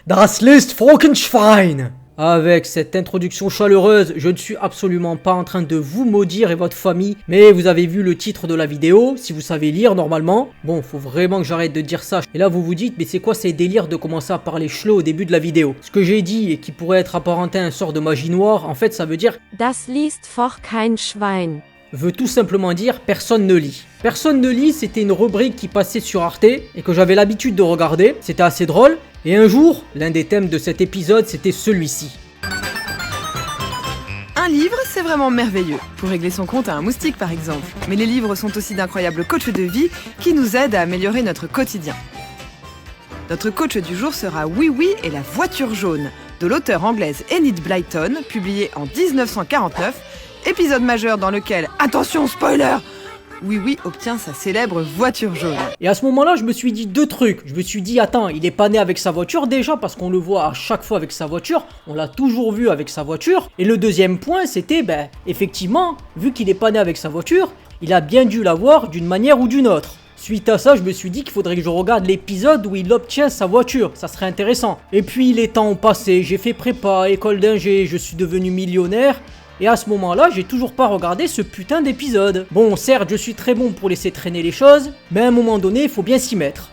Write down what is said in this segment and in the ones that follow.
Das List Frankenschwein. Avec cette introduction chaleureuse, je ne suis absolument pas en train de vous maudire et votre famille, mais vous avez vu le titre de la vidéo, si vous savez lire normalement. Bon, faut vraiment que j'arrête de dire ça. Et là vous vous dites, mais c'est quoi ces délires de commencer à parler chelot au début de la vidéo? Ce que j'ai dit et qui pourrait être apparenté à un sort de magie noire, en fait ça veut dire Das liest vor kein Schwein. Veut tout simplement dire personne ne lit. Personne ne lit, c'était une rubrique qui passait sur Arte et que j'avais l'habitude de regarder, c'était assez drôle. Et un jour, l'un des thèmes de cet épisode, c'était celui-ci. Un livre, c'est vraiment merveilleux, pour régler son compte à un moustique par exemple. Mais les livres sont aussi d'incroyables coachs de vie qui nous aident à améliorer notre quotidien. Notre coach du jour sera Oui Oui et la voiture jaune, de l'auteure anglaise Enid Blyton, publié en 1949, épisode majeur dans lequel, attention spoiler, Oui Oui obtient sa célèbre voiture jaune. Et à ce moment-là, je me suis dit deux trucs. Je me suis dit, attends, il est pas né avec sa voiture déjà, parce qu'on le voit à chaque fois avec sa voiture. On l'a toujours vu avec sa voiture. Et le deuxième point, c'était, effectivement, vu qu'il est pas né avec sa voiture, il a bien dû l'avoir d'une manière ou d'une autre. Suite à ça, je me suis dit qu'il faudrait que je regarde l'épisode où il obtient sa voiture, ça serait intéressant. Et puis les temps ont passé, j'ai fait prépa, école d'ingé, je suis devenu millionnaire. Et à ce moment-là, j'ai toujours pas regardé ce putain d'épisode. Bon, certes, je suis très bon pour laisser traîner les choses, mais à un moment donné, il faut bien s'y mettre.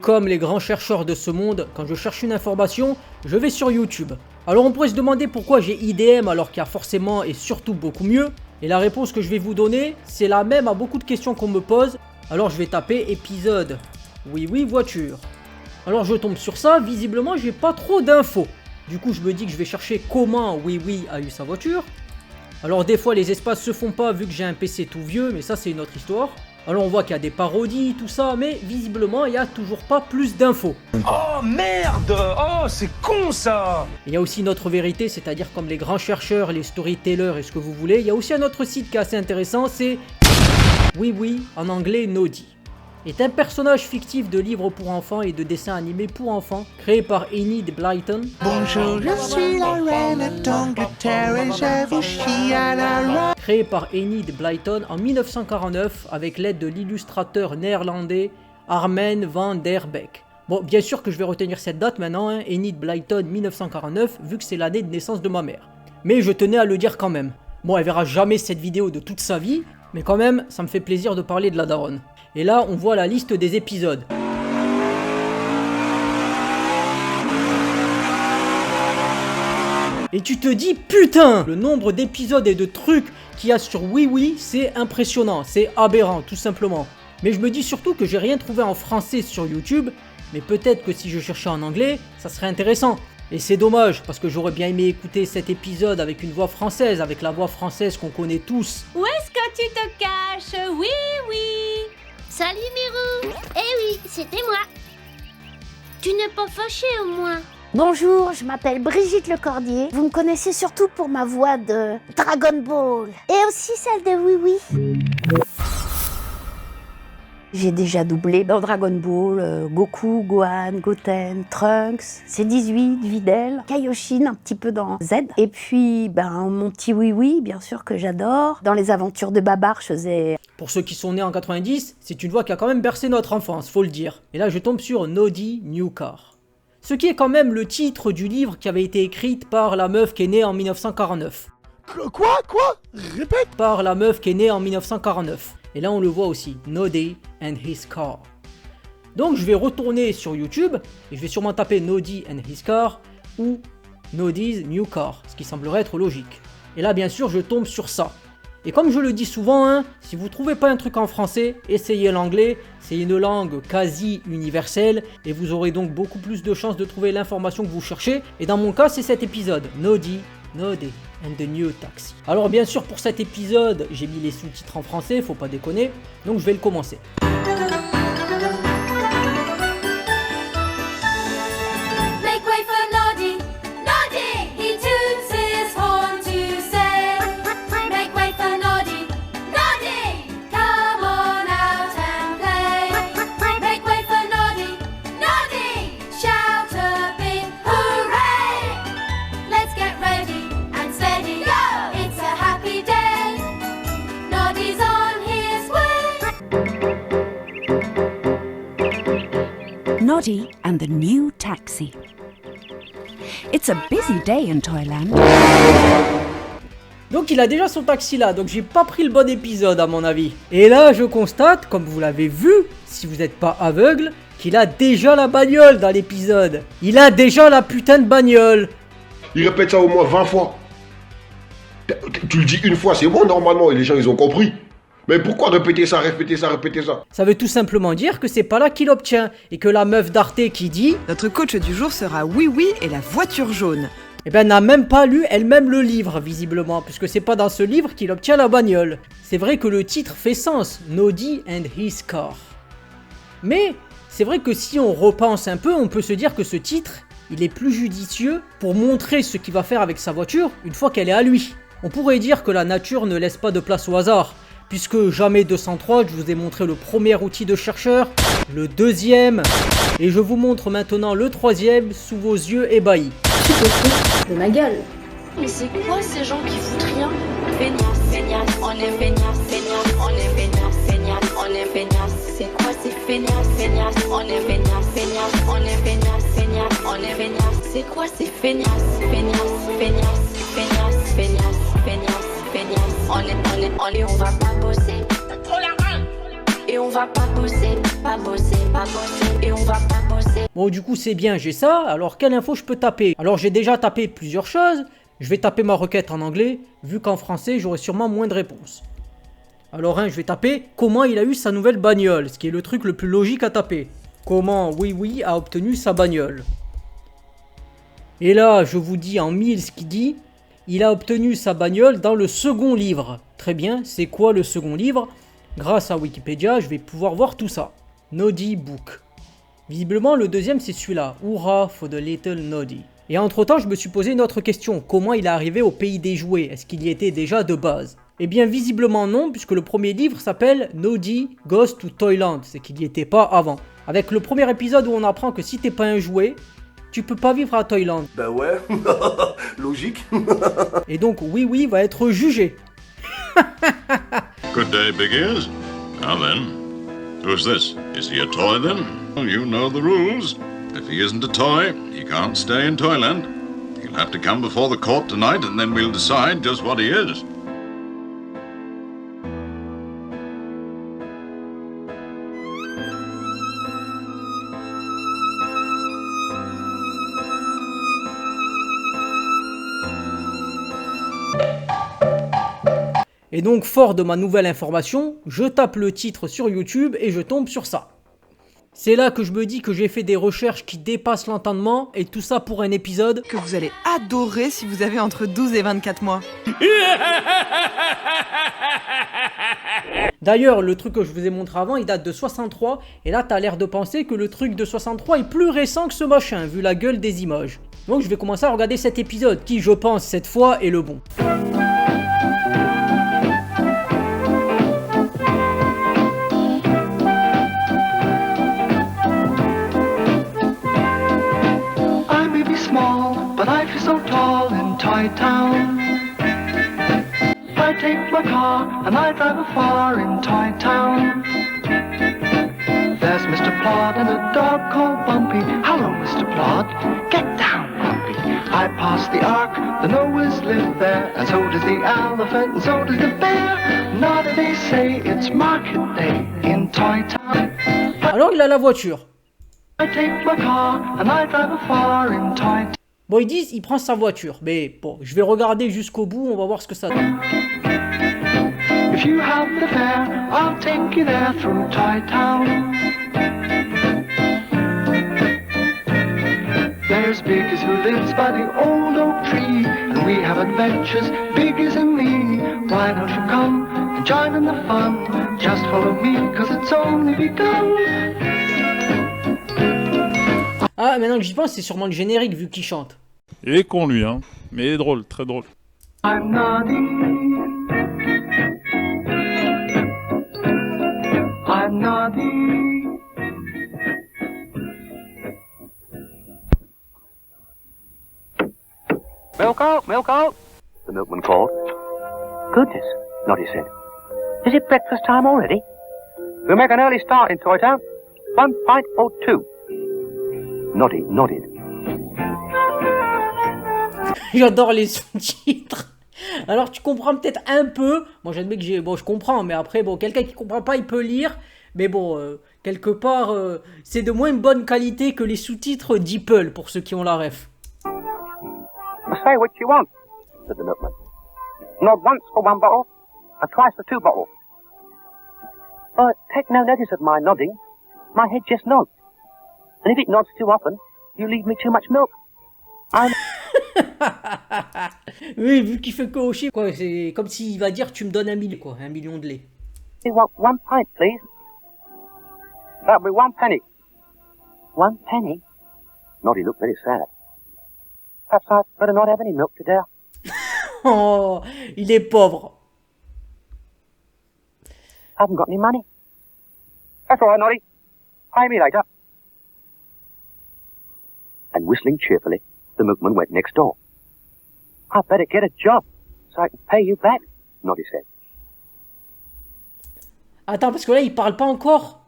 Comme les grands chercheurs de ce monde, quand je cherche une information, je vais sur YouTube. Alors on pourrait se demander pourquoi j'ai IDM alors qu'il y a forcément et surtout beaucoup mieux. Et la réponse que je vais vous donner, c'est la même à beaucoup de questions qu'on me pose. Alors je vais taper épisode Oui Oui voiture. Alors je tombe sur ça, visiblement j'ai pas trop d'infos. Du coup je me dis que je vais chercher comment Oui Oui a eu sa voiture. Alors des fois les espaces se font pas vu que j'ai un PC tout vieux, mais ça c'est une autre histoire. Alors on voit qu'il y a des parodies, tout ça, mais visiblement il n'y a toujours pas plus d'infos. Oh merde! Oh c'est con ça! Il y a aussi une autre vérité, c'est-à-dire comme les grands chercheurs, les storytellers et ce que vous voulez, il y a aussi un autre site qui est assez intéressant, c'est Oui Oui, en anglais Noddy. Est un personnage fictif de livres pour enfants et de dessins animés pour enfants, créé par Enid Blyton. Bonjour, je suis la reine d'Angleterre et je vous chie à la reine. Créé par Enid Blyton en 1949 avec l'aide de l'illustrateur néerlandais Armen van der Beek. Bon, bien sûr que je vais retenir cette date maintenant, Enid Blyton 1949, vu que c'est l'année de naissance de ma mère. Mais je tenais à le dire quand même. Bon, elle verra jamais cette vidéo de toute sa vie, mais quand même, ça me fait plaisir de parler de la daronne. Et là, on voit la liste des épisodes. Et tu te dis, putain, le nombre d'épisodes et de trucs qu'il y a sur Oui Oui, c'est impressionnant, c'est aberrant, tout simplement. Mais je me dis surtout que j'ai rien trouvé en français sur YouTube, mais peut-être que si je cherchais en anglais, ça serait intéressant. Et c'est dommage, parce que j'aurais bien aimé écouter cet épisode avec une voix française, avec la voix française qu'on connaît tous. Où est-ce que tu te caches? Oui, oui. Salut Mirou. Eh oui, c'était moi. Tu n'es pas fâché au moins? Bonjour, je m'appelle Brigitte Lecordier. Vous me connaissez surtout pour ma voix de Dragon Ball. Et aussi celle de Oui Oui. J'ai déjà doublé dans Dragon Ball, Goku, Gohan, Goten, Trunks, C18, Videl, Kaioshin, un petit peu dans Z. Et puis, mon petit oui-oui, bien sûr que j'adore. Dans les aventures de Babar, je faisais... Pour ceux qui sont nés en 90, c'est une voix qui a quand même bercé notre enfance, faut le dire. Et là, je tombe sur Noddy New Car. Ce qui est quand même le titre du livre qui avait été écrit par la meuf qui est née en 1949. Quoi? Répète. Par la meuf qui est née en 1949. Et là on le voit aussi, Noddy and his car. Donc je vais retourner sur YouTube et je vais sûrement taper Noddy and his car ou Noddy's new car, ce qui semblerait être logique. Et là bien sûr je tombe sur ça. Et comme je le dis souvent, si vous trouvez pas un truc en français, essayez l'anglais, c'est une langue quasi universelle et vous aurez donc beaucoup plus de chances de trouver l'information que vous cherchez. Et dans mon cas c'est cet épisode, Noddy and the New Taxi. Alors bien sûr pour cet épisode j'ai mis les sous-titres en français, faut pas déconner, donc je vais le commencer. Make way for Noddy. Noddy! He toots his horn to say. Make way for Noddy. Noddy! Come on out and play. Make way for Noddy. Noddy! Shout a big hooray! Let's get ready and steady. Go! It's a happy day. Noddy's on his way. Noddy and the New Taxi. It's a busy day in Toyland. Donc il a déjà son taxi là, donc j'ai pas pris le bon épisode à mon avis. Et là je constate, comme vous l'avez vu, si vous n'êtes pas aveugle, qu'il a déjà la bagnole dans l'épisode. Il a déjà la putain de bagnole. Il répète ça au moins 20 fois. Tu le dis une fois, c'est bon normalement, et les gens ils ont compris. Mais pourquoi répéter ça? Ça veut tout simplement dire que c'est pas là qu'il obtient, et que la meuf d'Arte qui dit Notre coach du jour sera Oui Oui et la voiture jaune. eh ben n'a même pas lu elle-même le livre visiblement, puisque c'est pas dans ce livre qu'il obtient la bagnole. C'est vrai que le titre fait sens, Noddy and his car. Mais c'est vrai que si on repense un peu, on peut se dire que ce titre, il est plus judicieux pour montrer ce qu'il va faire avec sa voiture une fois qu'elle est à lui. On pourrait dire que la nature ne laisse pas de place au hasard, puisque jamais 203, je vous ai montré le premier outil de chercheur, le deuxième, et je vous montre maintenant le troisième sous vos yeux ébahis. De ma gueule. Mais c'est quoi ces gens qui foutent rien? Feignasse, on est feignasse, on est feignasse, on est feignasse. C'est quoi ces feignasses, on est feignasse, on est feignasse, on est feignasse. C'est quoi ces feignasses, on est, on va pas bosser. Et on va pas bosser, et on va pas bosser. Bon du coup c'est bien, j'ai ça, alors quelle info je peux taper? Alors j'ai déjà tapé plusieurs choses, je vais taper ma requête en anglais, vu qu'en français j'aurai sûrement moins de réponses. Alors je vais taper comment il a eu sa nouvelle bagnole, ce qui est le truc le plus logique à taper. Comment Oui a obtenu sa bagnole. Et là je vous dis en mille ce qu'il dit, il a obtenu sa bagnole dans le second livre. Très bien, c'est quoi le second livre? Grâce à Wikipédia, je vais pouvoir voir tout ça. Noddy Book. Visiblement, le deuxième, c'est celui-là. Hurrah for the little Noddy. Et entre-temps, je me suis posé une autre question. Comment il est arrivé au pays des jouets? Est-ce qu'il y était déjà de base? Eh bien, visiblement non, puisque le premier livre s'appelle Noddy Goes to Toyland. C'est qu'il n'y était pas avant. Avec le premier épisode où on apprend que si t'es pas un jouet, tu peux pas vivre à Toyland. Bah ouais, logique. Et donc, oui va être jugé. Good day, big ears. Now then, who's this? Is he a toy then? Well, you know the rules. If he isn't a toy, he can't stay in Toyland. He'll have to come before the court tonight and then we'll decide just what he is. Et donc, fort de ma nouvelle information, je tape le titre sur YouTube et je tombe sur ça. C'est là que je me dis que j'ai fait des recherches qui dépassent l'entendement, et tout ça pour un épisode Que vous allez adorer si vous avez entre 12 et 24 mois. D'ailleurs, le truc que je vous ai montré avant, il date de 63, et là t'as l'air de penser que le truc de 63 est plus récent que ce machin, vu la gueule des images. Donc je vais commencer à regarder cet épisode, qui je pense cette fois est le bon. Town. I take my car and I drive afar in Toy Town. There's Mr. Plod and a dog called Bumpy. Hello, Mr. Plod. Get down, Bumpy. I pass the Ark, the Noahs live there, and so does the elephant, and so does the bear. Now that they say it's market day in Toy Town. Alors il a la voiture. I take my car and I drive afar in Toy Town. Bon, ils disent, il prend sa voiture. Mais bon, je vais regarder jusqu'au bout, on va voir ce que ça donne. If you have the fare, I'll take you there through Toy Town. There's Biggers who lives by the old oak tree, and we have adventures, Biggers and me. Why don't you come and join in the fun? Just follow me, cause it's only begun. Ah, maintenant que j'y pense, c'est sûrement le générique vu qu'il chante. Il est con lui, hein. Mais il est drôle, très drôle. I'm naughty. I'm naughty. Milk out, milk out, the milkman called. Goodness, Noddy said. Is it breakfast time already? We'll make an early start in Toy Town. 1 pint or 2. Noddy nodded. J'adore les sous-titres. Alors tu comprends peut-être un peu. Moi j'admets que je comprends, mais après bon, quelqu'un qui comprend pas, il peut lire. Mais bon, quelque part, c'est de moins bonne qualité que les sous-titres d'Apple pour ceux qui ont la ref. Say what you want, said the milkman. Nod once for 1 bottle, and twice for 2 bottles. But take no notice of my nodding. My head just nods. And if it nods too often, you leave me too much milk. Oui, vu qu'il fait que hocher, quoi, c'est comme s'il va dire tu me donnes 1 million, quoi, 1 million de lait. You want 1 pint, please? That'll be 1 penny. 1 penny? Noddy looked very sad. Perhaps I'd better not have any milk today. Oh, il est pauvre. I haven't got any money. That's all right, Noddy. Pay me later. And whistling cheerfully, the milkman went next door. I'd better get a job so I can pay you back, Noddy said. Attends, parce que là, il parle pas encore.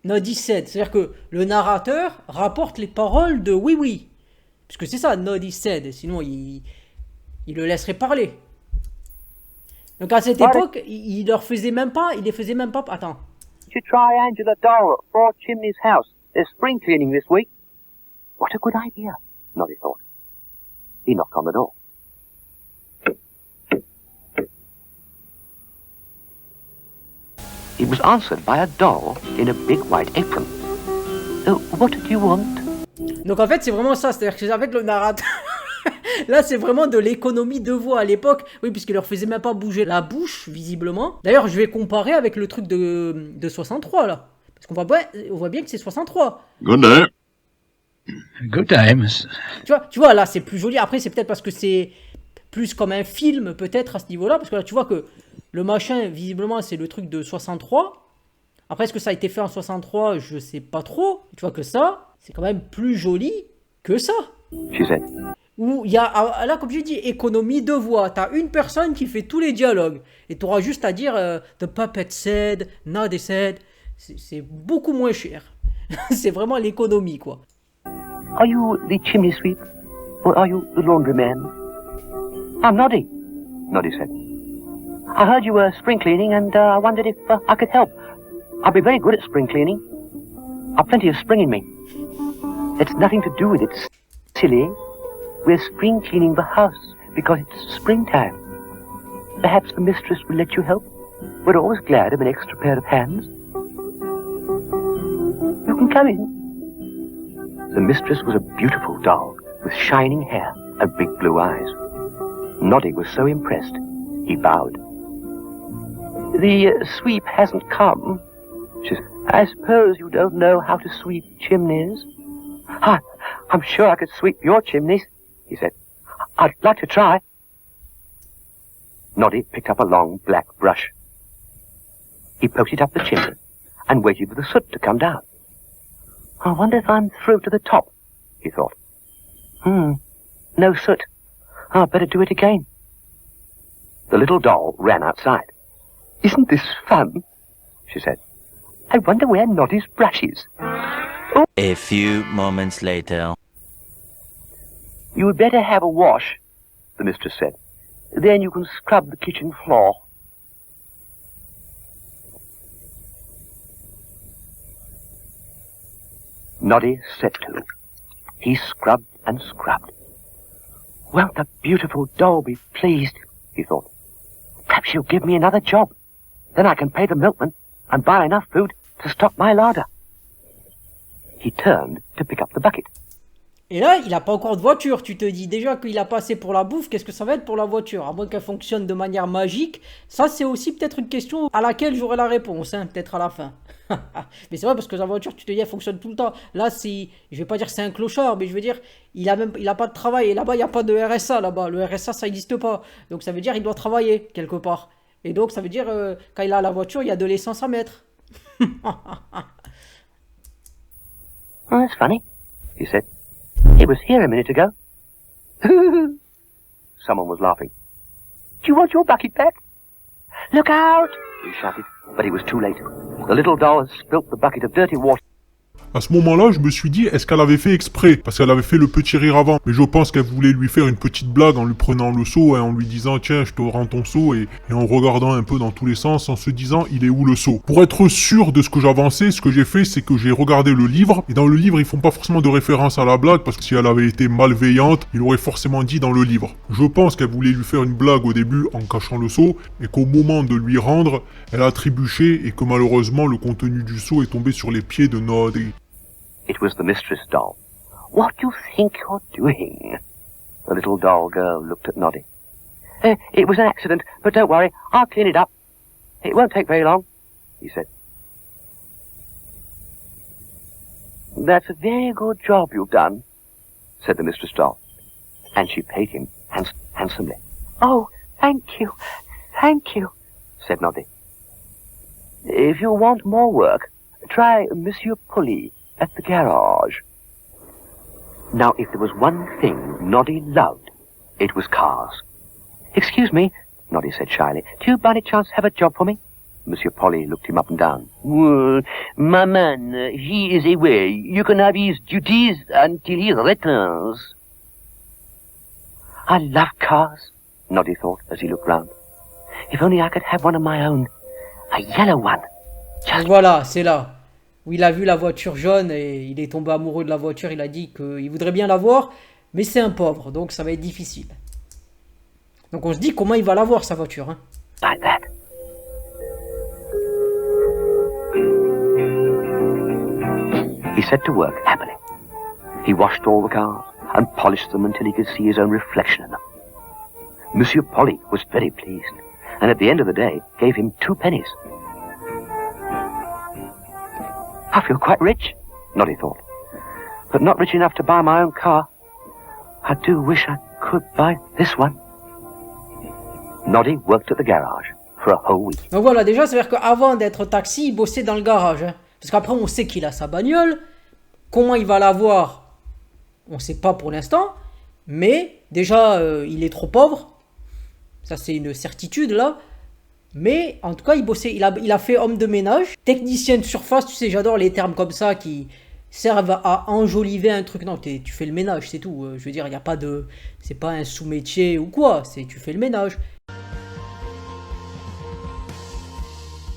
Noddy said. C'est-à-dire que le narrateur rapporte les paroles de Oui Oui. Parce que c'est ça, Noddy said. Sinon, il le laisserait parler. Donc à cette époque, il les faisait même pas. Attends. You should try Angela Doll at Four Chimneys House. There's spring cleaning this week. What a good idea, Noddy thought. He knocked on the door. It was answered by a doll in a big white apron. What did you want? Donc en fait, c'est vraiment ça. C'est-à-dire que avec le narrateur... Là, c'est vraiment de l'économie de voix à l'époque. Oui, puisqu'il leur faisait même pas bouger la bouche, visiblement. D'ailleurs, je vais comparer avec le truc de 63, là. Parce qu'on voit bien que c'est 63. Good day. Good day. Tu vois, là, c'est plus joli. Après, c'est peut-être parce que c'est plus comme un film, peut-être, à ce niveau-là. Parce que là, tu vois que le machin, visiblement, c'est le truc de 63. Après, est-ce que ça a été fait en 63? Je sais pas trop. Tu vois que ça, c'est quand même plus joli que ça. Où il y a, là, comme je dis, économie de voix. T'as une personne qui fait tous les dialogues. Et t'auras juste à dire The puppet said, Noddy said. C'est beaucoup moins cher. C'est vraiment l'économie, quoi. Are you the chimney sweep? Or are you the laundryman? I'm Noddy, Noddy said. I heard you were spring cleaning and I wondered if I could help. I'll be very good at spring cleaning. I've plenty of spring in me. It's nothing to do with it, silly. We're spring cleaning the house because it's springtime. Perhaps the mistress will let you help. We're always glad of an extra pair of hands. You can come in. The mistress was a beautiful doll with shining hair and big blue eyes. Noddy was so impressed, he bowed. The sweep hasn't come. She said, I suppose you don't know how to sweep chimneys? I'm sure I could sweep your chimneys, he said. I'd like to try. Noddy picked up a long black brush. He poked it up the chimney and waited for the soot to come down. I wonder if I'm through to the top, he thought. No soot. I'd better do it again. The little doll ran outside. Isn't this fun? She said. I wonder where Noddy's brush is. Oh. A few moments later. You would better have a wash, the mistress said. Then you can scrub the kitchen floor. Noddy set to. He scrubbed and scrubbed. Won't the beautiful doll be pleased, he thought. Perhaps she'll give me another job. Then I can pay the milkman and buy enough food to stock my larder. He turned to pick up the bucket. Et là, il n'a pas encore de voiture. Tu te dis déjà qu'il a pas assez pour la bouffe. Qu'est-ce que ça va être pour la voiture? À moins qu'elle fonctionne de manière magique. Ça, c'est aussi peut-être une question à laquelle j'aurai la réponse, hein, peut-être à la fin. Mais c'est vrai parce que la voiture, tu te dis, elle fonctionne tout le temps. Là, si, je vais pas dire c'est un clochard, mais je veux dire, il a pas de travail. Et là-bas, il n'y a pas de RSA. Là-bas, le RSA, ça n'existe pas. Donc ça veut dire qu'il doit travailler quelque part. Et donc ça veut dire quand il a la voiture, il y a de l'essence à mettre. Oh, that's funny, he said. It was here a minute ago. Someone was laughing. Do you want your bucket back? Look out! He shouted, but it was too late. The little doll had spilt the bucket of dirty water. À ce moment-là, je me suis dit, est-ce qu'elle avait fait exprès? Parce qu'elle avait fait le petit rire avant. Mais je pense qu'elle voulait lui faire une petite blague en lui prenant le seau et en lui disant, tiens, je te rends ton seau, et en regardant un peu dans tous les sens, en se disant, il est où le seau? Pour être sûr de ce que j'avançais, ce que j'ai fait, c'est que j'ai regardé le livre. Et dans le livre, ils font pas forcément de référence à la blague, parce que si elle avait été malveillante, il aurait forcément dit dans le livre. Je pense qu'elle voulait lui faire une blague au début en cachant le seau, et qu'au moment de lui rendre, elle a trébuché, et que malheureusement, le contenu du seau est tombé sur les pieds de Noddy. It was the mistress doll. What do you think you're doing? The little doll girl looked at Noddy. It was an accident, but don't worry, I'll clean it up. It won't take very long, he said. That's a very good job you've done, said the mistress doll. And she paid him handsomely. Oh, thank you, said Noddy. If you want more work, try Monsieur Polly at the garage. Now, if there was one thing Noddy loved, it was cars. Excuse me, Noddy said shyly, do you by any chance have a job for me? Monsieur Polly looked him up and down. My man, he is away. You can have his duties until he returns. I love cars, Noddy thought as he looked round. If only I could have one of my own. A yellow one. Just... Voilà, c'est là où il a vu la voiture jaune et il est tombé amoureux de la voiture. Il a dit qu'il voudrait bien l'avoir, mais c'est un pauvre, donc ça va être difficile. Donc on se dit comment il va l'avoir sa voiture. Hein. Like that. He set to work happily. He washed all the cars and polished them until he could see his own reflection in them. Monsieur Polly was very pleased, and at the end of the day gave him 2 pennies. I feel quite rich, Noddy thought, but not rich enough to buy my own car. I do wish I could buy this one. Noddy worked at the garage for a whole week. Donc voilà, déjà, c'est-à-dire qu'avant d'être taxi, il bossait dans le garage. Hein. Parce qu'après, on sait qu'il a sa bagnole. Comment il va l'avoir, on ne sait pas pour l'instant. Mais déjà, il est trop pauvre. Ça, c'est une certitude, là. Mais en tout cas, il bossait, il a fait homme de ménage, technicien de surface, tu sais, j'adore les termes comme ça qui servent à enjoliver un truc. Non, tu fais le ménage, c'est tout. Je veux dire, il n'y a pas de... C'est pas un sous-métier ou quoi, c'est tu fais le ménage.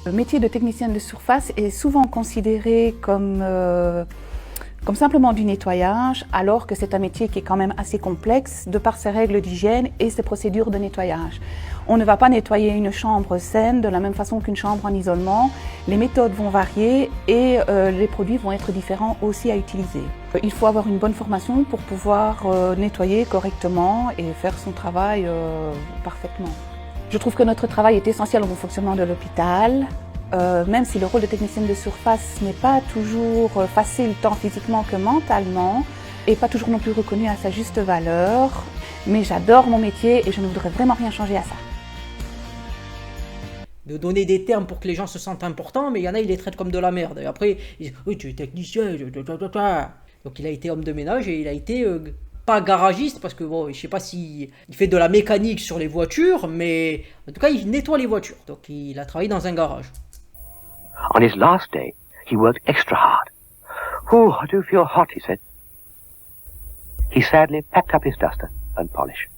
Le métier de technicien de surface est souvent considéré comme simplement du nettoyage, alors que c'est un métier qui est quand même assez complexe de par ses règles d'hygiène et ses procédures de nettoyage. On ne va pas nettoyer une chambre saine de la même façon qu'une chambre en isolement. Les méthodes vont varier et les produits vont être différents aussi à utiliser. Il faut avoir une bonne formation pour pouvoir nettoyer correctement et faire son travail parfaitement. Je trouve que notre travail est essentiel au bon fonctionnement de l'hôpital. Même si le rôle de technicienne de surface n'est pas toujours facile tant physiquement que mentalement et pas toujours non plus reconnu à sa juste valeur, mais j'adore mon métier et je ne voudrais vraiment rien changer à ça. De donner des termes pour que les gens se sentent importants, mais il y en a, ils les traitent comme de la merde. Et après, ils disent, oui, tu es technicien, donc il a été homme de ménage et il a été pas garagiste, parce que bon, je sais pas si il fait de la mécanique sur les voitures, mais en tout cas, il nettoie les voitures. Donc, il a travaillé dans un garage. On his last day, he worked extra hard. Oh, I do feel hot, he said. He sadly packed up his duster and polish.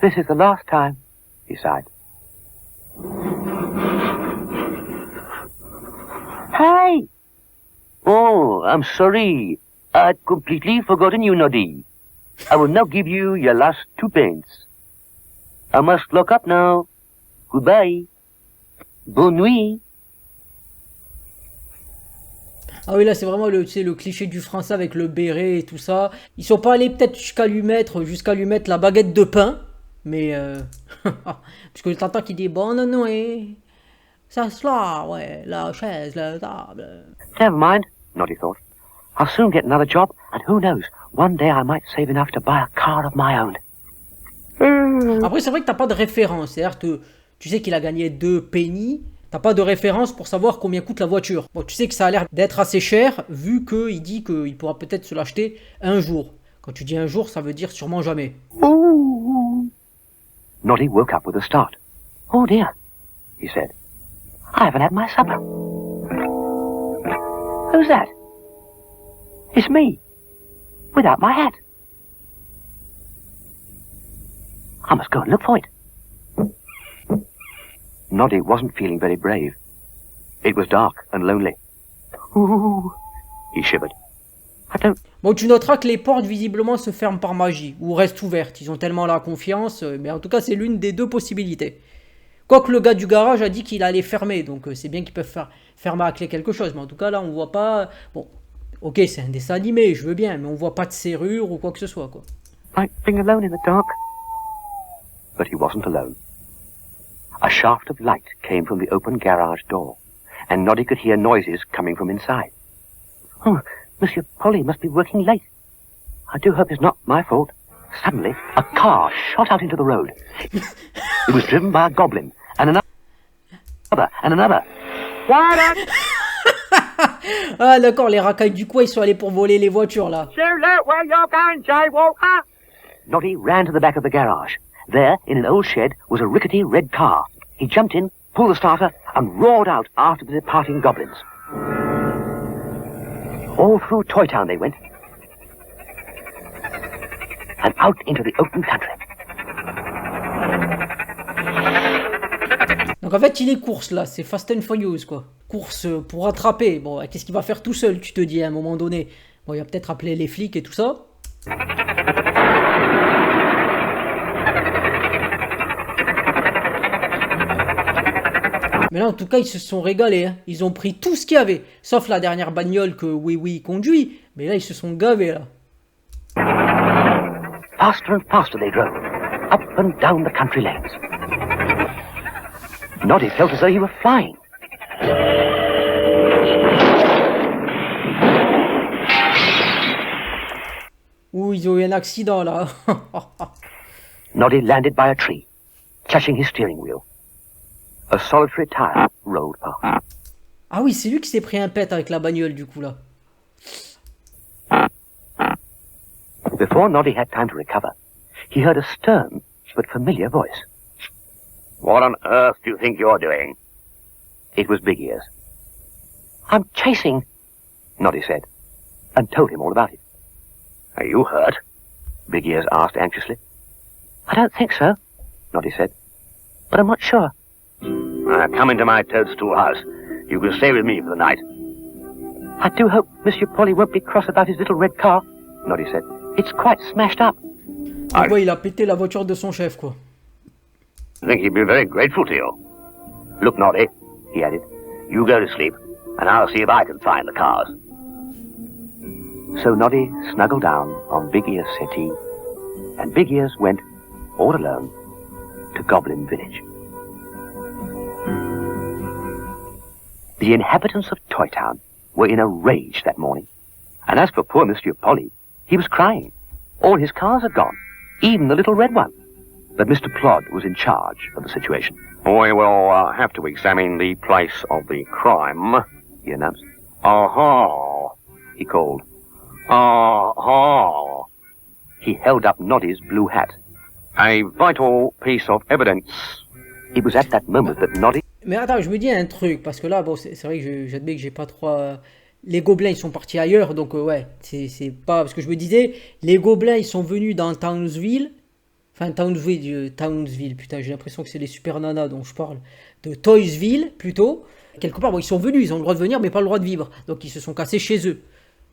This is the last time, he sighed. Hey! Oh, I'm sorry. I'd completely forgotten you, Noddy. I will now give you your last 2 pence. I must lock up now. Goodbye. Bonne nuit. Ah oui, là, c'est vraiment le cliché du français avec le béret et tout ça. Ils sont pas allés peut-être jusqu'à lui mettre la baguette de pain, mais puisque t'entends qu'il dit bonne nuit, s'asseoir, ouais, la chaise, la table. Never mind, Noddy thought. I'll soon get another job, and who knows, one day I might save enough to buy a car of my own. Après, c'est vrai que t'as pas de référence, c'est-à-dire que tu sais qu'il a gagné 2 pennies. T'as pas de référence pour savoir combien coûte la voiture. Bon, tu sais que ça a l'air d'être assez cher, vu qu'il dit qu'il pourra peut-être se l'acheter un jour. Quand tu dis un jour, ça veut dire sûrement jamais. Ooh. Noddy woke up with a start. Oh dear, he said. I haven't had my supper. Who's that? It's me, without my hat. I must go and look for it. Noddy wasn't feeling very brave. It was dark and lonely. Ooh, he shivered. I don't... Bon, tu noteras que les portes visiblement se ferment par magie, ou restent ouvertes. Ils ont tellement la confiance, mais en tout cas c'est l'une des 2 possibilités. Quoique le gars du garage a dit qu'il allait fermer, donc c'est bien qu'ils peuvent fermer à clé quelque chose. Mais en tout cas là on voit pas... Bon, ok c'est un dessin animé, je veux bien, mais on voit pas de serrure ou quoi que ce soit, quoi. Like being alone in the dark. But he wasn't alone. A shaft of light came from the open garage door, and Noddy could hear noises coming from inside. Oh, Monsieur Polly must be working late. I do hope it's not my fault. Suddenly, a car shot out into the road. It was driven by a goblin, and another, and another. Ah d'accord, les racailles du coin, ils sont allés pour voler les voitures, là. Where you're going, Jaywalker? Noddy ran to the back of the garage. There, in an old shed, was a rickety red car. He jumped in, pulled the starter, and roared out after the departing goblins. All through Toy Town they went, and out into the open country. Donc en fait, il est course là, c'est Fast and Furious quoi. Course pour rattraper. Bon, qu'est-ce qu'il va faire tout seul, tu te dis à un moment donné. Bon, il va peut-être appeler les flics et tout ça. Mais là, en tout cas, ils se sont régalés. Hein. Ils ont pris tout ce qu'il y avait. Sauf la dernière bagnole que Oui conduit. Mais là, ils se sont gavés, là. Faster and faster they drove, up and down the country lanes. Noddy felt as though he were flying. Ouh, ils ont eu un accident, là. Noddy landed by a tree, clutching his steering wheel. A solitary tire rolled past. Ah oui, c'est lui qui s'est pris un pet avec la bagnole, du coup, là. Before Noddy had time to recover, he heard a stern but familiar voice. What on earth do you think you're doing? It was Big Ears. I'm chasing, Noddy said, and told him all about it. Are you hurt? Big Ears asked anxiously. I don't think so, Noddy said, but I'm not sure. Come into my toadstool house. You can stay with me for the night. I do hope Monsieur Polly won't be cross about his little red car, Noddy said. It's quite smashed up. Ah ouais, il a pété la voiture de son chef, quoi. I think he'd be very grateful to you. Look, Noddy, he added, you go to sleep, and I'll see if I can find the cars. So Noddy snuggled down on Big Ear's settee, and Big Ears went, all alone, to Goblin Village. The inhabitants of Toy Town were in a rage that morning, and as for poor Monsieur Polly, he was crying. All his cars had gone, even the little red one. But Mr. Plod was in charge of the situation. We will have to examine the place of the crime, he announced. Aha, he called. Aha. he held up Noddy's blue hat. A vital piece of evidence. It was at that moment that Noddy... Mais attends, je me dis un truc, parce que là, bon, c'est vrai que j'admets que j'ai pas trop... Les gobelins, ils sont partis ailleurs, donc ouais, c'est pas... Parce que je me disais, les gobelins, ils sont venus dans Townsville. Enfin, Townsville, putain, j'ai l'impression que c'est les super nanas dont je parle. De Toysville, plutôt. Quelque part, bon, ils sont venus, ils ont le droit de venir, mais pas le droit de vivre. Donc, ils se sont cassés chez eux.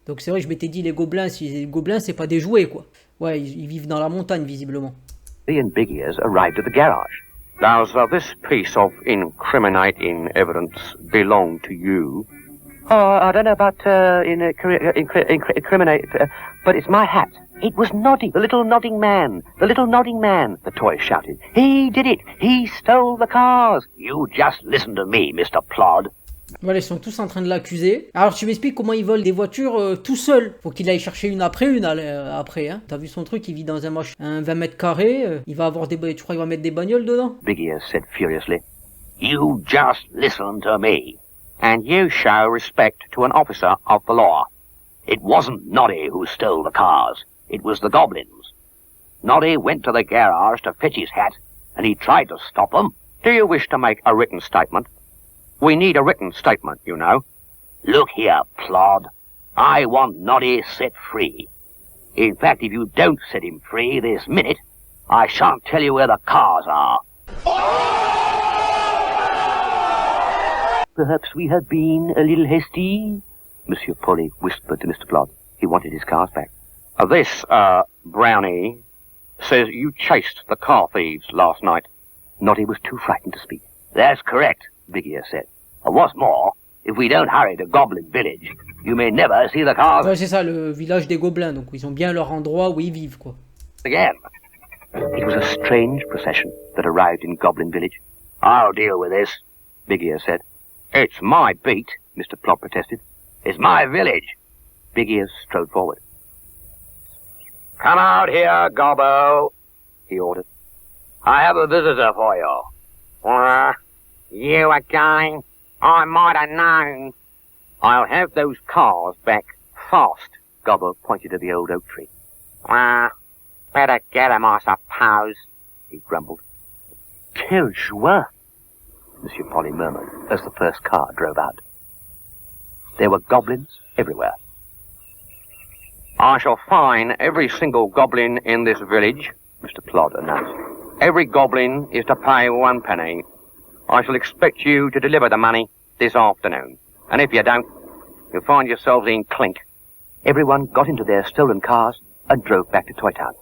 Donc, c'est vrai que je m'étais dit, les gobelins, c'est pas des jouets, quoi. Ouais, ils vivent dans la montagne, visiblement. and Big Ears arrived at the garage. Does this piece of incriminating evidence belong to you? Oh, I don't know about incriminate, but it's my hat. It was Noddy, the little nodding man. The little nodding man, the toy shouted. He did it. He stole the cars. You just listen to me, Mr. Plod. Voilà, ils sont tous en train de l'accuser. Alors, tu m'expliques comment ils volent des voitures tout seul. Faut qu'il aille chercher une après une après. Hein. T'as vu son truc, il vit dans un 20 mètres carrés. Il va avoir tu crois qu'il va mettre des bagnoles dedans? Big Ears said furiously. You just listen to me. And you show respect to an officer of the law. It wasn't Noddy who stole the cars. It was the goblins. Noddy went to the garage to fetch his hat, and he tried to stop them. Do you wish to make a written statement? We need a written statement, you know. Look here, Plod. I want Noddy set free. In fact, if you don't set him free this minute, I shan't tell you where the cars are. Perhaps we have been a little hasty, Monsieur Polly whispered to Mr. Plod. He wanted his cars back. This, Brownie, says you chased the car thieves last night. Noddy was too frightened to speak. That's correct, Big Ear said. What's more, if we don't hurry to Goblin Village, you may never see the cars... Ouais, c'est ça, le village des gobelins, donc ils ont bien leur endroit où ils vivent, quoi. Again. It was a strange procession that arrived in Goblin Village. I'll deal with this, Big Ear said. It's my beat, Mr. Plod protested. It's my village. Big Ears strode forward. Come out here, Gobbo, he ordered. I have a visitor for you. You again? I might have known. I'll have those cars back fast. Gobbo pointed to the old oak tree. Better get 'em, I suppose, he grumbled. Quelle joie, Monsieur Polly murmured as the first car drove out. There were goblins everywhere. I shall fine every single goblin in this village, Mr. Plod announced. Every goblin is to pay 1 penny. I shall expect you to deliver the money this afternoon. And if you don't, you'll find yourselves in clink. Everyone got into their stolen cars and drove back to Toy Town.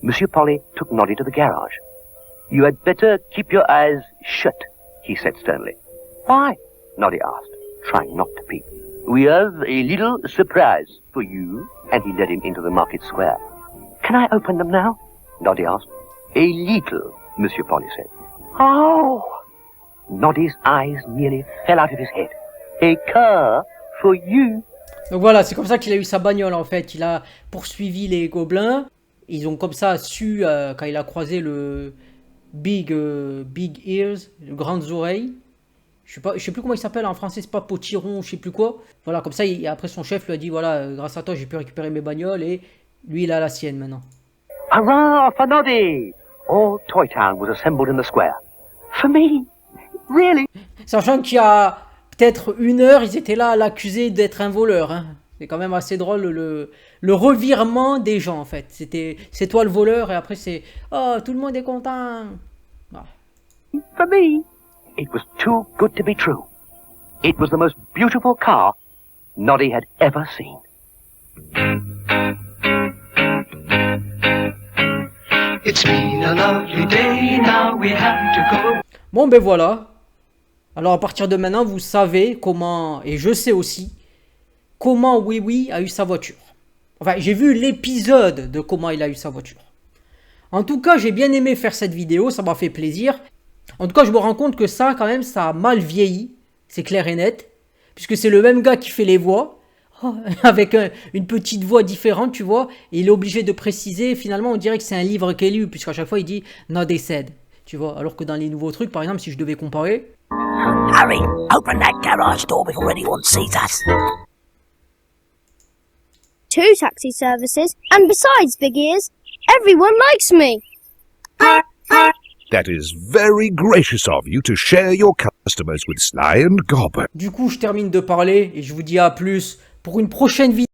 Monsieur Polly took Noddy to the garage. You had better keep your eyes shut, he said sternly. Why? Noddy asked, trying not to peep. We have a little surprise for you, and he led him into the market square. Can I open them now? Noddy asked. A little, Monsieur Polly said. Oh! Noddy's eyes nearly fell out of his head. A car for you. Donc voilà, c'est comme ça qu'il a eu sa bagnole en fait. Il a poursuivi les gobelins. Ils ont comme ça su, quand il a croisé le Big Ears, le grandes oreilles. Je sais plus comment il s'appelle en français, c'est pas Potiron, je sais plus quoi. Voilà, comme ça, après son chef lui a dit, voilà, grâce à toi, j'ai pu récupérer mes bagnoles et lui, il a la sienne maintenant. Hurrah for Noddy! All Toy Town was assembled in the square. For me? Really? Sachant qu'il y a peut-être 1 heure, ils étaient là à l'accuser d'être un voleur. Hein. C'est quand même assez drôle le revirement des gens en fait. C'est toi le voleur et après c'est oh tout le monde est content. Ah. For me, it was too good to be true. It was the most beautiful car Noddy had ever seen. It's been a lovely day, now we have to go. Bon ben voilà. Alors à partir de maintenant, vous savez comment, et je sais aussi, comment Oui Oui a eu sa voiture. Enfin, j'ai vu l'épisode de comment il a eu sa voiture. En tout cas, j'ai bien aimé faire cette vidéo, ça m'a fait plaisir. En tout cas, je me rends compte que ça, quand même, ça a mal vieilli. C'est clair et net. Puisque c'est le même gars qui fait les voix. Avec une petite voix différente, tu vois. Et il est obligé de préciser. Finalement, on dirait que c'est un livre qu'il a lu. Puisqu'à chaque fois, il dit « Not they said ». Tu vois, alors que dans les nouveaux trucs, par exemple, si je devais comparer... Hurry, open that garage door before anyone sees us. 2 taxi services, and besides, Big Ears, everyone likes me. That is very gracious of you to share your customers with Sly and Gobbin. Du coup, je termine de parler et je vous dis à plus pour une prochaine vidéo.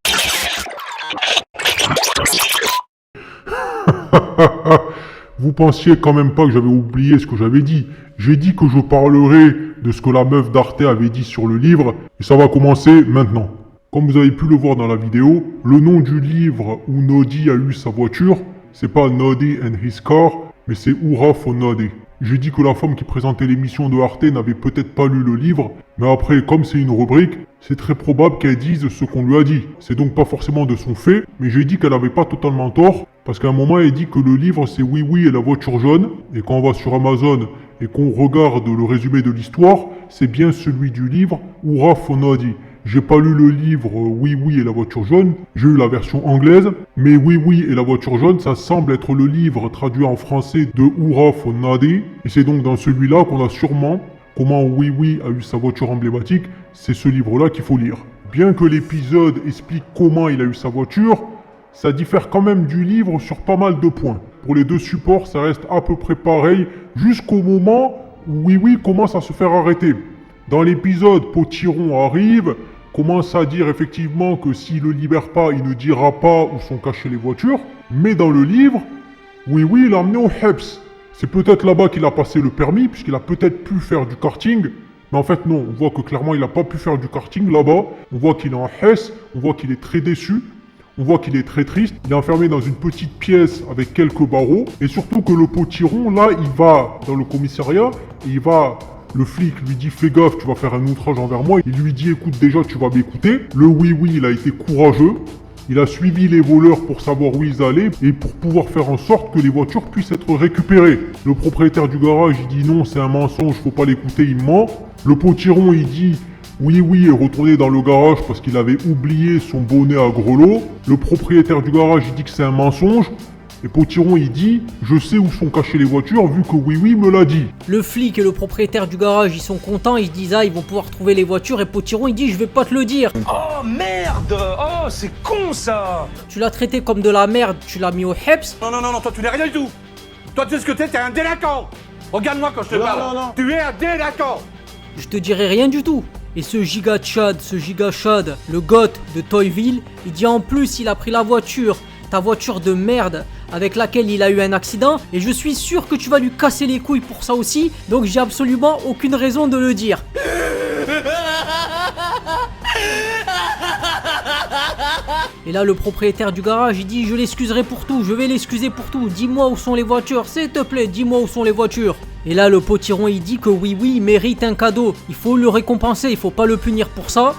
Vous pensiez quand même pas que j'avais oublié ce que j'avais dit. J'ai dit que je parlerai de ce que la meuf d'Arte avait dit sur le livre, et ça va commencer maintenant. Comme vous avez pu le voir dans la vidéo, le nom du livre où Noddy a eu sa voiture, c'est pas Noddy and his car, mais c'est Hurrah for Noddy. J'ai dit que la femme qui présentait l'émission de Arte n'avait peut-être pas lu le livre, mais après, comme c'est une rubrique, c'est très probable qu'elle dise ce qu'on lui a dit. C'est donc pas forcément de son fait, mais j'ai dit qu'elle avait pas totalement tort, parce qu'à un moment, elle dit que le livre c'est Oui Oui et la voiture jaune, et quand on va sur Amazon et qu'on regarde le résumé de l'histoire, c'est bien celui du livre Hurrah for Noddy. J'ai pas lu le livre Oui Oui et la voiture jaune, j'ai eu la version anglaise, mais Oui Oui et la voiture jaune, ça semble être le livre traduit en français de Hurrah for Noddy, et c'est donc dans celui-là qu'on a sûrement comment Oui Oui a eu sa voiture emblématique, c'est ce livre-là qu'il faut lire. Bien que l'épisode explique comment il a eu sa voiture, ça diffère quand même du livre sur pas mal de points. Pour les deux supports, ça reste à peu près pareil, jusqu'au moment où Oui Oui commence à se faire arrêter. Dans l'épisode, Potiron arrive, commence à dire effectivement que s'il le libère pas, il ne dira pas où sont cachées les voitures. Mais dans le livre, Oui Oui l'a emmené au Heps. C'est peut-être là-bas qu'il a passé le permis, puisqu'il a peut-être pu faire du karting. Mais en fait non, on voit que clairement il n'a pas pu faire du karting là-bas. On voit qu'il est en Hesse, on voit qu'il est très déçu. On voit qu'il est très triste, il est enfermé dans une petite pièce avec quelques barreaux. Et surtout que le potiron, là, il va dans le commissariat, et le flic lui dit « Fais gaffe, tu vas faire un outrage envers moi ». Il lui dit « Écoute, déjà, tu vas m'écouter ». Le Oui Oui, il a été courageux. Il a suivi les voleurs pour savoir où ils allaient et pour pouvoir faire en sorte que les voitures puissent être récupérées. Le propriétaire du garage, il dit « Non, c'est un mensonge, faut pas l'écouter, il ment ». Le potiron, il dit « Oui, oui, est retourné dans le garage parce qu'il avait oublié son bonnet à grelots. Le propriétaire du garage, il dit que c'est un mensonge. Et Potiron, il dit « Je sais où sont cachées les voitures vu que Oui Oui me l'a dit ». Le flic et le propriétaire du garage, ils sont contents, ils se disent « Ah, ils vont pouvoir trouver les voitures » et Potiron, il dit « Je vais pas te le dire ». Oh merde! Oh, c'est con ça! Tu l'as traité comme de la merde, tu l'as mis au Heps. Non, toi tu n'es rien du tout. Toi tu sais ce que t'es un délinquant. Regarde-moi quand je te parle. Non. Tu es un délinquant. Je te dirai rien du tout. Et ce giga Chad, le goth de Toyville, il dit en plus il a pris la voiture, ta voiture de merde avec laquelle il a eu un accident, et je suis sûr que tu vas lui casser les couilles pour ça aussi, donc j'ai absolument aucune raison de le dire. Et là le propriétaire du garage il dit je l'excuserai pour tout, je vais l'excuser pour tout, dis-moi où sont les voitures, s'il te plaît, dis-moi où sont les voitures. Et là le potiron il dit que Oui Oui il mérite un cadeau, il faut le récompenser, il faut pas le punir pour ça.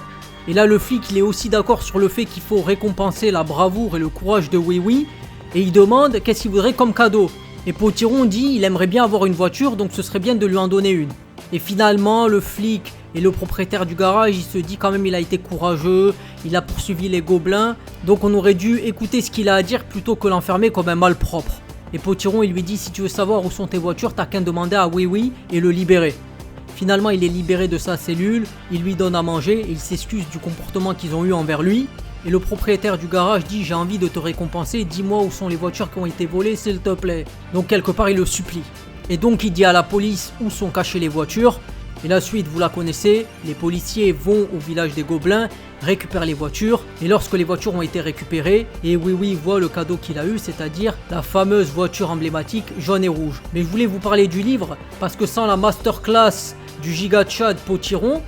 Et là le flic il est aussi d'accord sur le fait qu'il faut récompenser la bravoure et le courage de Oui Oui, et il demande qu'est-ce qu'il voudrait comme cadeau. Et Potiron dit il aimerait bien avoir une voiture, donc ce serait bien de lui en donner une. Et finalement le flic et le propriétaire du garage, il se dit quand même il a été courageux, il a poursuivi les gobelins, donc on aurait dû écouter ce qu'il a à dire plutôt que l'enfermer comme un malpropre. Et Potiron il lui dit si tu veux savoir où sont tes voitures, t'as qu'à demander à Oui Oui et le libérer. Finalement il est libéré de sa cellule, il lui donne à manger et il s'excuse du comportement qu'ils ont eu envers lui. Et le propriétaire du garage dit j'ai envie de te récompenser, dis-moi où sont les voitures qui ont été volées s'il te plaît. Donc quelque part il le supplie. Et donc il dit à la police où sont cachées les voitures. Et la suite vous la connaissez, les policiers vont au village des Gobelins, récupèrent les voitures, et lorsque les voitures ont été récupérées, et Oui Oui voit le cadeau qu'il a eu, c'est-à-dire la fameuse voiture emblématique jaune et rouge. Mais je voulais vous parler du livre, parce que sans la masterclass du giga Chad Potiron,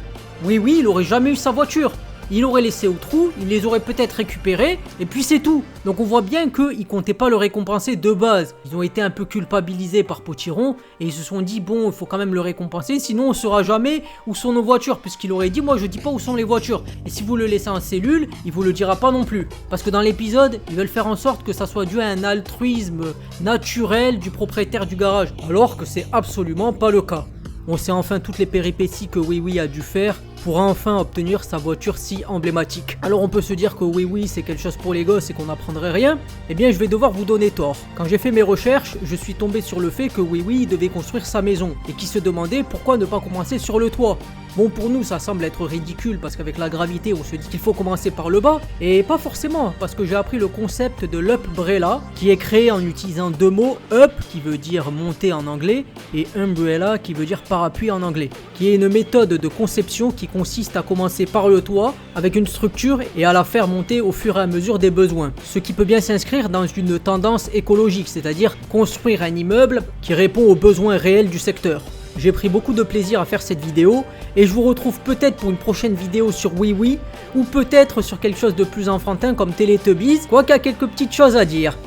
Oui Oui il aurait jamais eu sa voiture. Il aurait laissé au trou, il les aurait peut-être récupérés, et puis c'est tout. Donc on voit bien qu'ils comptaient pas le récompenser de base. Ils ont été un peu culpabilisés par Potiron, et ils se sont dit bon, il faut quand même le récompenser, sinon on saura jamais où sont nos voitures, puisqu'il aurait dit moi je dis pas où sont les voitures. Et si vous le laissez en cellule, il vous le dira pas non plus. Parce que dans l'épisode, ils veulent faire en sorte que ça soit dû à un altruisme naturel du propriétaire du garage, alors que c'est absolument pas le cas. On sait enfin toutes les péripéties que Oui Oui a dû faire pour enfin obtenir sa voiture si emblématique. Alors on peut se dire que Oui Oui c'est quelque chose pour les gosses et qu'on n'apprendrait rien. Eh bien je vais devoir vous donner tort. Quand j'ai fait mes recherches, je suis tombé sur le fait que Oui Oui devait construire sa maison et qui se demandait pourquoi ne pas commencer sur le toit. Bon, pour nous ça semble être ridicule parce qu'avec la gravité on se dit qu'il faut commencer par le bas, et pas forcément, parce que j'ai appris le concept de l'umbrella qui est créé en utilisant deux mots, up qui veut dire monter en anglais et umbrella qui veut dire parapluie en anglais, qui est une méthode de conception qui consiste à commencer par le toit avec une structure et à la faire monter au fur et à mesure des besoins, ce qui peut bien s'inscrire dans une tendance écologique, c'est-à-dire construire un immeuble qui répond aux besoins réels du secteur. J'ai pris beaucoup de plaisir à faire cette vidéo et je vous retrouve peut-être pour une prochaine vidéo sur Oui Oui ou peut-être sur quelque chose de plus enfantin comme Teletubbies, quoiqu'il y a quelques petites choses à dire.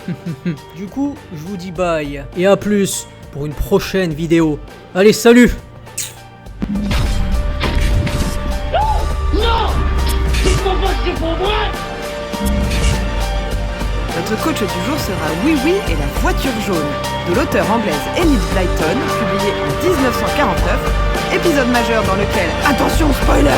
Du coup, je vous dis bye et à plus pour une prochaine vidéo. Allez, salut! Non! C'est pas possible pour moi! Notre coach du jour sera Oui Oui et la voiture jaune, de l'auteure anglaise Enid Blyton, publié en 1949, épisode majeur dans lequel, attention spoiler,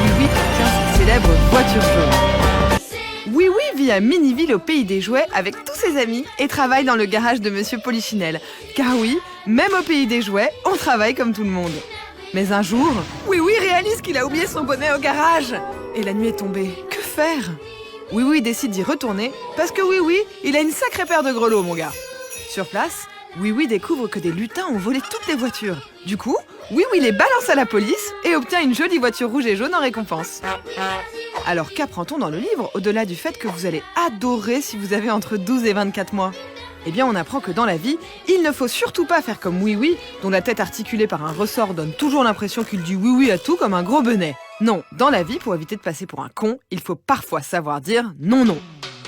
Oui Oui obtient cette célèbre voiture jaune. Oui Oui vit à Miniville au pays des jouets avec tous ses amis et travaille dans le garage de Monsieur Polichinelle. Car oui, même au pays des jouets, on travaille comme tout le monde. Mais un jour, Oui Oui réalise qu'il a oublié son bonnet au garage. Et la nuit est tombée. Que faire ? Oui Oui décide d'y retourner parce que Oui Oui, il a une sacrée paire de grelots, mon gars. Sur place, Oui Oui découvre que des lutins ont volé toutes les voitures. Du coup, Oui Oui les balance à la police et obtient une jolie voiture rouge et jaune en récompense. Alors qu'apprend-on dans le livre, au-delà du fait que vous allez adorer si vous avez entre 12 et 24 mois ? Eh bien, on apprend que dans la vie, il ne faut surtout pas faire comme Oui Oui, dont la tête articulée par un ressort donne toujours l'impression qu'il dit oui oui à tout comme un gros benet. Non, dans la vie, pour éviter de passer pour un con, il faut parfois savoir dire non non.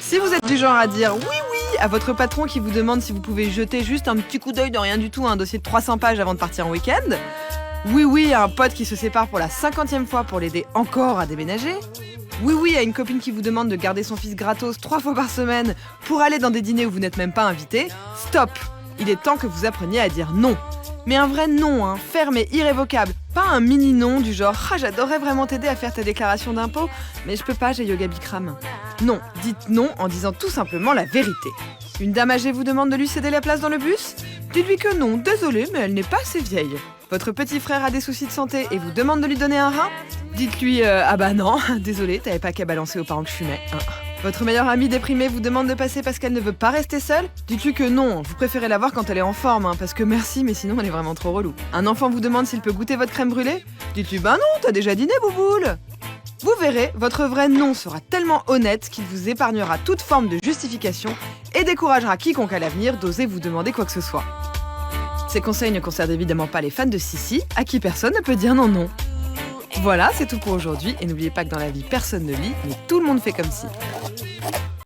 Si vous êtes du genre à dire oui oui à votre patron qui vous demande si vous pouvez jeter juste un petit coup d'œil de rien du tout à un dossier de 300 pages avant de partir en week-end, oui oui à un pote qui se sépare pour la 50e fois pour l'aider encore à déménager, oui oui à une copine qui vous demande de garder son fils gratos 3 fois par semaine pour aller dans des dîners où vous n'êtes même pas invité, stop! Il est temps que vous appreniez à dire non. Mais un vrai non, hein, ferme et irrévocable. Pas un mini non du genre « Ah, j'adorerais vraiment t'aider à faire ta déclaration d'impôt, mais je peux pas, j'ai yoga Bikram. » Non, dites non en disant tout simplement la vérité. Une dame âgée vous demande de lui céder la place dans le bus ? Dites-lui que non, désolé, mais elle n'est pas assez vieille. Votre petit frère a des soucis de santé et vous demande de lui donner un rein ? Dites-lui ah bah non, désolé, t'avais pas qu'à balancer aux parents que je fumais. Votre meilleure amie déprimée vous demande de passer parce qu'elle ne veut pas rester seule ? Dites-lui que non, vous préférez la voir quand elle est en forme, parce que merci, mais sinon elle est vraiment trop relou. Un enfant vous demande s'il peut goûter votre crème brûlée ? Dites-lui bah non, t'as déjà dîné, bouboule ! Vous verrez, votre vrai non sera tellement honnête qu'il vous épargnera toute forme de justification et découragera quiconque à l'avenir d'oser vous demander quoi que ce soit. Ces conseils ne concernent évidemment pas les fans de Sissi, à qui personne ne peut dire non non. Voilà, c'est tout pour aujourd'hui, et n'oubliez pas que dans la vie, personne ne lit, mais tout le monde fait comme si.